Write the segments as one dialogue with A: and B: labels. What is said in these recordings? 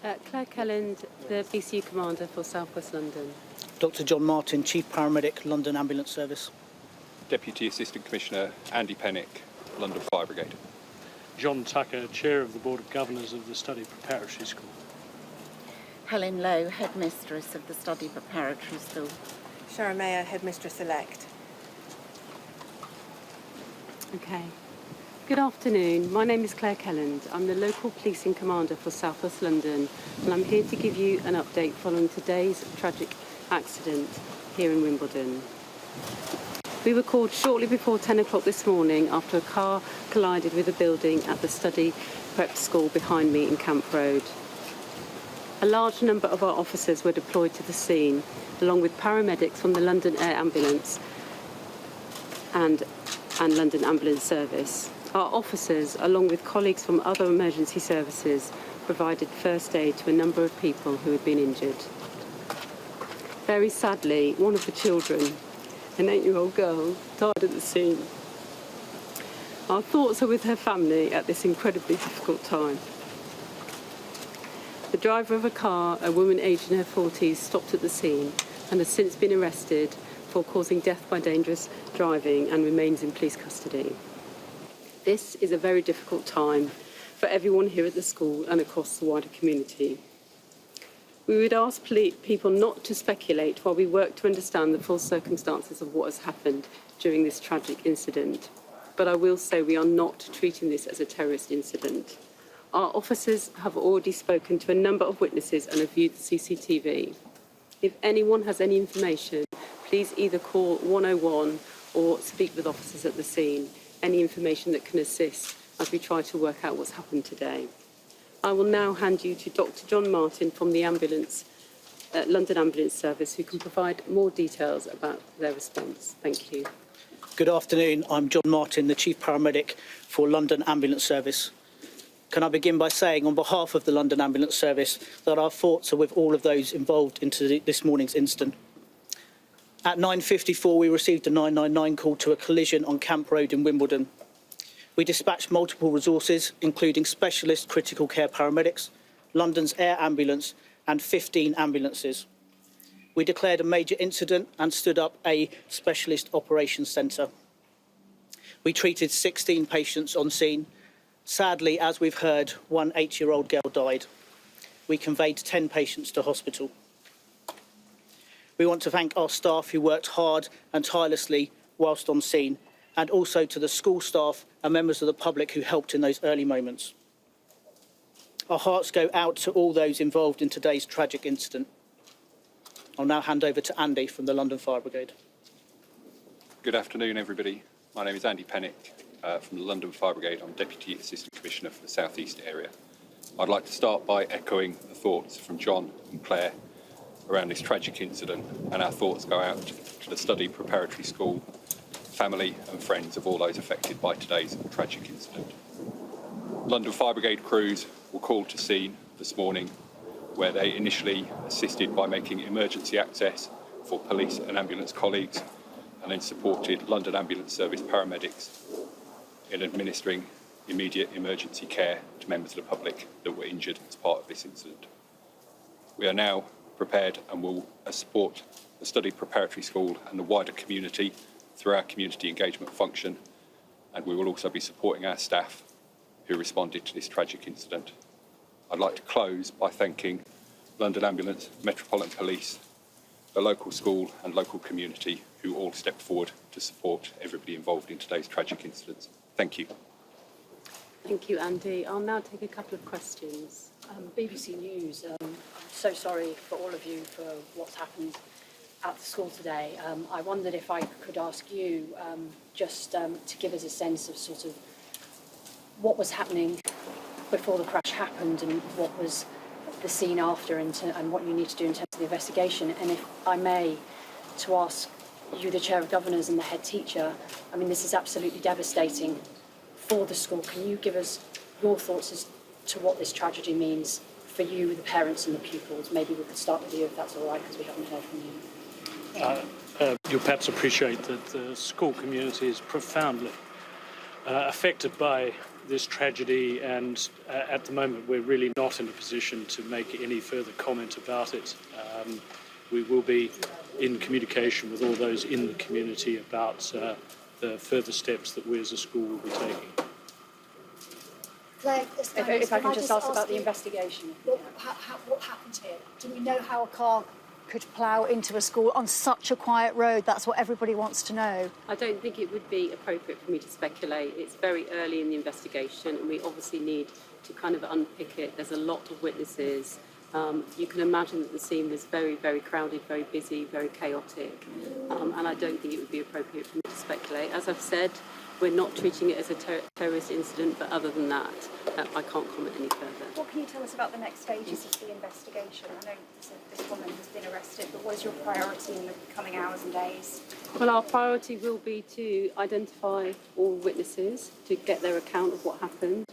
A: Claire Kelland, the BCU Commander for South West London.
B: Dr John Martin, Chief Paramedic, London Ambulance Service.
C: Deputy Assistant Commissioner Andy Pennick, London Fire Brigade.
D: John Tucker, Chair of the Board of Governors of the Study Preparatory School.
E: Helen Lowe, Headmistress of the Study Preparatory School.
F: Sharon Mayer, Headmistress-elect.
A: Okay. Good afternoon. My name is Claire Kelland. I'm the local policing commander for South West London, and I'm here to give you an update following today's tragic accident here in Wimbledon. We were called shortly before 10 o'clock this morning after a car collided with a building at the Study Prep School behind me in Camp Road. A large number of our officers were deployed to the scene, along with paramedics from the London Air Ambulance and London Ambulance Service. Our officers, along with colleagues from other emergency services, provided first aid to a number of people who had been injured. Very sadly, one of the children, an 8-year-old girl, died at the scene. Our thoughts are with her family at this incredibly difficult time. The driver of a car, a woman aged in her 40s, stopped at the scene and has since been arrested for causing death by dangerous driving and remains in police custody. This is a very difficult time for everyone here at the school and across the wider community. We would ask people not to speculate while we work to understand the full circumstances of what has happened during this tragic incident. But I will say we are not treating this as a terrorist incident. Our officers have already spoken to a number of witnesses and have viewed the CCTV. If anyone has any information, please either call 101 or speak with officers at the scene. Any information that can assist as we try to work out what's happened today. I will now hand you to Dr John Martin from the London Ambulance Service, who can provide more details about their response. Thank you.
B: Good afternoon. I'm John Martin, the Chief Paramedic for London Ambulance Service. Can I begin by saying, on behalf of the London Ambulance Service, that our thoughts are with all of those involved in this morning's incident. At 9:54, we received a 999 call to a collision on Camp Road in Wimbledon. We dispatched multiple resources, including specialist critical care paramedics, London's Air Ambulance, and 15 ambulances. We declared a major incident and stood up a specialist operations centre. We treated 16 patients on scene. Sadly, as we've heard, one 8-year-old girl died. We conveyed 10 patients to hospital. We want to thank our staff who worked hard and tirelessly whilst on scene, and also to the school staff and members of the public who helped in those early moments. Our hearts go out to all those involved in today's tragic incident. I'll now hand over to Andy from the London Fire Brigade.
C: Good afternoon, everybody. My name is Andy Pennick from the London Fire Brigade. I'm Deputy Assistant Commissioner for the South East area. I'd like to start by echoing the thoughts from John and Claire around this tragic incident, and our thoughts go out to the Study Preparatory School, family and friends of all those affected by today's tragic incident. London Fire Brigade crews were called to scene this morning, where they initially assisted by making emergency access for police and ambulance colleagues, and then supported London Ambulance Service paramedics in administering immediate emergency care to members of the public that were injured as part of this incident. We are now prepared and will support the Study Preparatory School and the wider community through our community engagement function, and we will also be supporting our staff who responded to this tragic incident. I'd like to close by thanking London Ambulance, Metropolitan Police, the local school and local community who all stepped forward to support everybody involved in today's tragic incident. Thank you.
A: Thank you, Andy. I'll now take a couple of questions.
G: BBC News, I'm so sorry for all of you for what's happened at the school today. I wondered if I could ask you just to give us a sense of sort of what was happening before the crash happened and what was the scene after and what you need to do in terms of the investigation. And if I may, to ask you, the Chair of Governors and the head teacher, I mean, this is absolutely devastating for the school. Can you give us your thoughts as to what this tragedy means for you, the parents and the pupils? Maybe we could start with you, if that's all right, because we haven't heard from you.
D: You'll perhaps appreciate that the school community is profoundly affected by this tragedy, and at the moment we're really not in a position to make any further comment about it. We will be in communication with all those in the community about the further steps that we as a school will be taking.
G: Claire, if I can just ask about the investigation.
H: What happened here? Do we know how a car could plough into a school on such a quiet road? That's what everybody wants to know.
A: I don't think it would be appropriate for me to speculate. It's very early in the investigation and we obviously need to kind of unpick it. There's a lot of witnesses. You can imagine that the scene was very, very crowded, very busy, very chaotic. And I don't think it would be appropriate for me to speculate. As I've said, we're not treating it as a terrorist incident, but other than that, I can't comment any further.
I: What can you tell us about the next stages of the investigation? I know this woman has been arrested, but what is your priority in the coming hours and days?
A: Well, our priority will be to identify all witnesses, to get their account of what happened,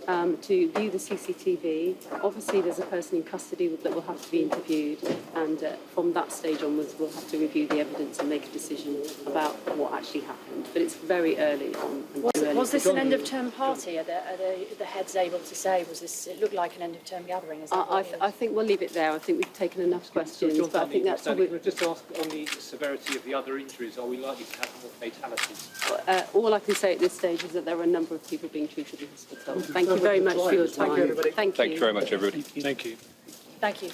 A: to view the CCTV. Obviously, there's a person in custody that will have to be interviewed, and from that stage onwards, we'll have to review the evidence and make a decision about what actually happened. But it's very early on.
G: Was this an end-of-term party? Are the heads able to say, it looked like an end-of-term gathering? Is that
A: I think we'll leave it there. I think we've taken enough questions, but I think that's
J: probably... Can I just ask on the severity of the other injuries, are we likely to have more fatalities?
A: All I can say at this stage is that there are a number of people being treated in hospital. Thank you very much for your time.
J: Thank you, everybody.
A: Thank you.
C: Thank you very much, everybody.
D: Thank you.
G: Thank you.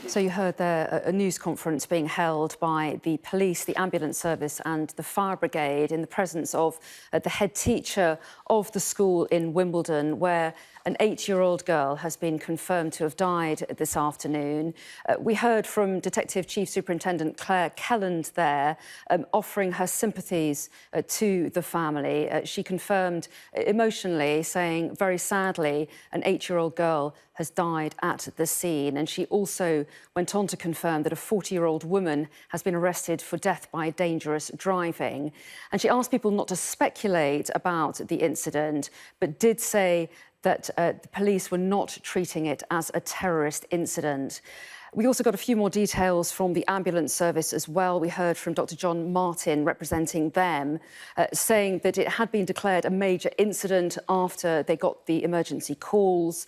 K: So you heard there a news conference being held by the police, the ambulance service and the fire brigade in the presence of the head teacher of the school in Wimbledon, where an 8-year-old girl has been confirmed to have died this afternoon. We heard from Detective Chief Superintendent Claire Kelland there, offering her sympathies to the family. She confirmed emotionally, saying, very sadly, an 8-year-old girl has died at the scene. And she also went on to confirm that a 40-year-old woman has been arrested for death by dangerous driving. And she asked people not to speculate about the incident, but did say that the police were not treating it as a terrorist incident. We also got a few more details from the ambulance service as well. We heard from Dr. John Martin representing them, saying that it had been declared a major incident after they got the emergency calls.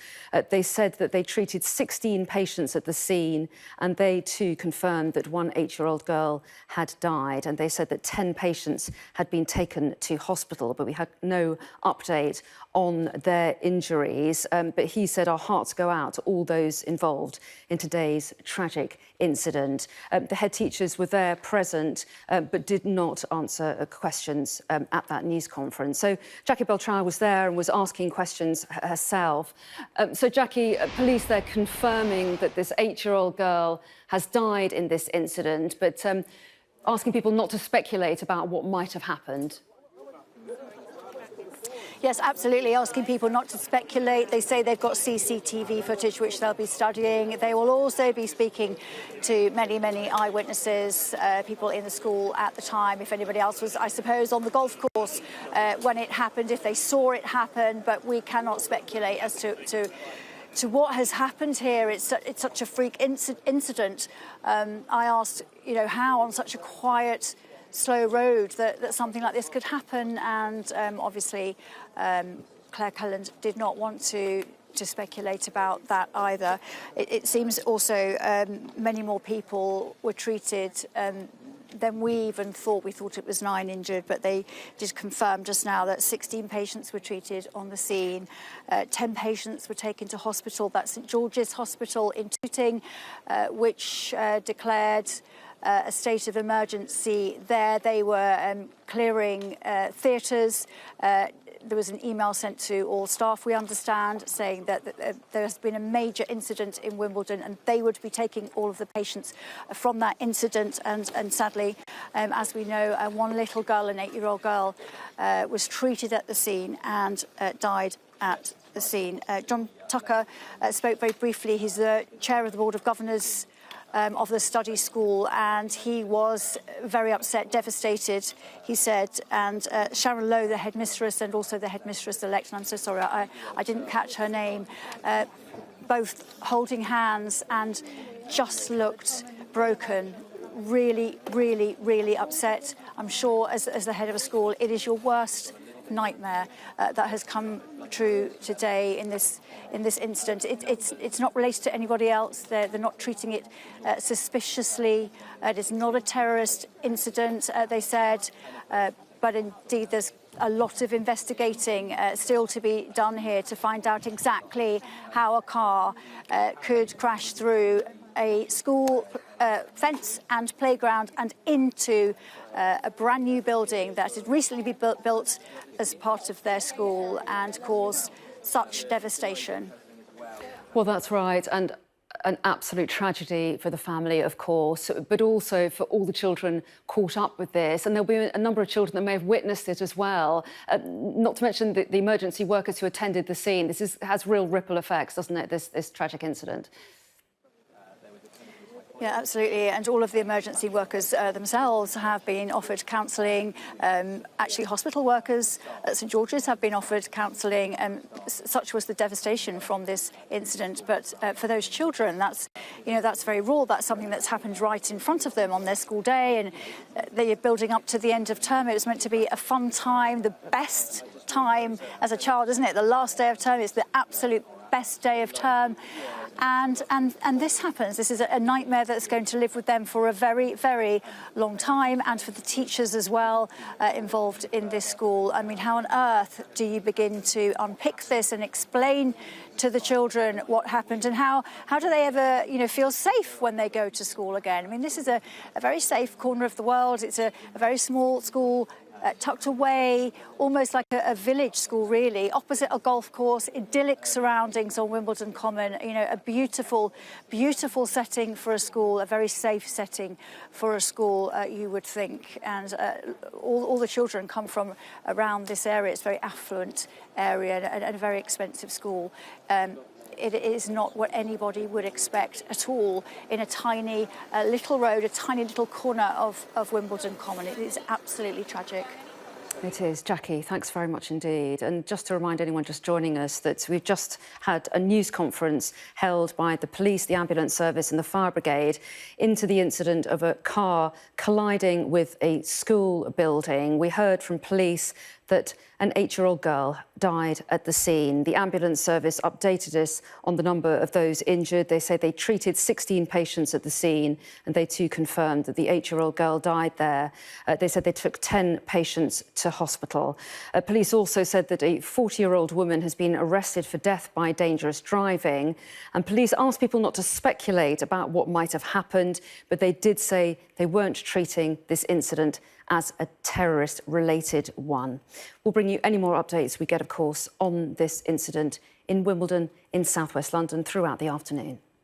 K: They said that they treated 16 patients at the scene, and they too confirmed that one 8-year-old girl had died. And they said that 10 patients had been taken to hospital, but we had no update on their injuries. But he said our hearts go out to all those involved in today's tragic incident. The head teachers were there present, but did not answer questions at that news conference. So Jackie Beltrán was there and was asking questions herself. So Jackie, police there confirming that this 8-year-old girl has died in this incident, but asking people not to speculate about what might have happened.
H: Yes, absolutely, asking people not to speculate. They say they've got CCTV footage which they'll be studying. They will also be speaking to many, many eyewitnesses, people in the school at the time, if anybody else was, I suppose, on the golf course when it happened, if they saw it happen. But we cannot speculate as to what has happened here. It's such a freak incident. I asked, how on such a quiet, slow road that something like this could happen, and obviously Claire Kelland did not want to speculate about that either. It seems also many more people were treated than we even thought. We thought it was 9 injured, but they did confirm just now that 16 patients were treated on the scene. 10 patients were taken to hospital. That's St George's Hospital in Tooting, which declared a state of emergency there. They were clearing theatres. There was an email sent to all staff, we understand, saying that there has been a major incident in Wimbledon and they would be taking all of the patients from that incident. And sadly, as we know, one little girl, an 8-year-old girl, was treated at the scene and died at the scene. John Tucker spoke very briefly. He's the chair of the Board of Governors of the study school, and he was very upset, devastated, he said. And Sharon Lowe, the headmistress, and also the headmistress-elect, and I'm so sorry, I didn't catch her name, both holding hands and just looked broken. Really, really, really upset. I'm sure as the head of a school, it is your worst nightmare that has come true today in this incident. It's not related to anybody else. They're not treating it suspiciously. It is not a terrorist incident, they said, but indeed there's a lot of investigating still to be done here to find out exactly how a car could crash through a school fence and playground and into a brand new building that had recently been built as part of their school and cause such devastation.
K: Well, that's right. And an absolute tragedy for the family, of course, but also for all the children caught up with this. And there'll be a number of children that may have witnessed it as well, not to mention the emergency workers who attended the scene. This has real ripple effects, doesn't it, this tragic incident?
H: Yeah, absolutely. And all of the emergency workers themselves have been offered counselling. Actually, hospital workers at St George's have been offered counselling. Such was the devastation from this incident. But for those children, that's very raw. That's something that's happened right in front of them on their school day. And they're building up to the end of term. It was meant to be a fun time, the best time as a child, isn't it? The last day of term is the absolute best day of term. And this happens. This is a nightmare that's going to live with them for a very, very long time, and for the teachers as well involved in this school. I mean, how on earth do you begin to unpick this and explain to the children what happened, and how do they ever, feel safe when they go to school again? I mean, this is a very safe corner of the world. It's a very small school, tucked away, almost like a village school, really, opposite a golf course, idyllic surroundings on Wimbledon Common, a beautiful, beautiful setting for a school, a very safe setting for a school, you would think. And all the children come from around this area. It's a very affluent area and a very expensive school. It is not what anybody would expect at all in a tiny little road, a tiny little corner of Wimbledon Common. It is absolutely tragic.
K: It is. Jackie, thanks very much indeed. And just to remind anyone just joining us that we've just had a news conference held by the police, the ambulance service and the fire brigade into the incident of a car colliding with a school building. We heard from police that an 8-year-old girl died at the scene. The ambulance service updated us on the number of those injured. They say they treated 16 patients at the scene, and they too confirmed that the 8-year-old girl died there. They said they took 10 patients to hospital. Police also said that a 40-year-old woman has been arrested for death by dangerous driving. And police asked people not to speculate about what might have happened, but they did say they weren't treating this incident as a terrorist-related one. We'll bring you any more updates we get, of course, on this incident in Wimbledon in southwest London throughout the afternoon.